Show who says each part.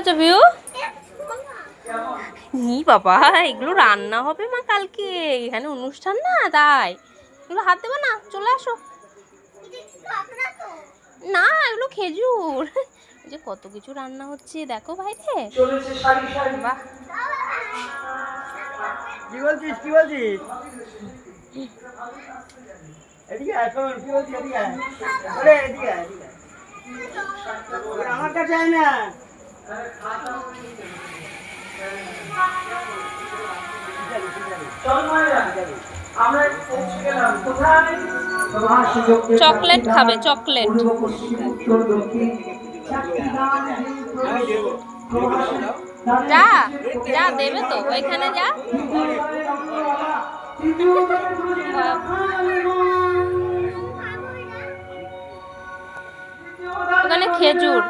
Speaker 1: হয়েছে ভিউ? ই বাবা, এগুলো রান্না হবে মা কালকে, এখানে অনুষ্ঠান না, তাই এগুলো হাত দেবে না, চলে আসো। না, এগুলো খেজুর। যে কত কিছু রান্না হচ্ছে দেখো বাইরে। বাহ,
Speaker 2: কি বলছিস কি বলছিস? এদিকে আয়, শোন কি বলছিস, এদিকে আয়। ওরে এদিকে আয়, এদিকে আয়। আমার কাছে আয় না।
Speaker 1: চকলেট খাবে, চকলেট। যা যা, দেবে তো, ওইখানে যা। ওখানে খেজুর।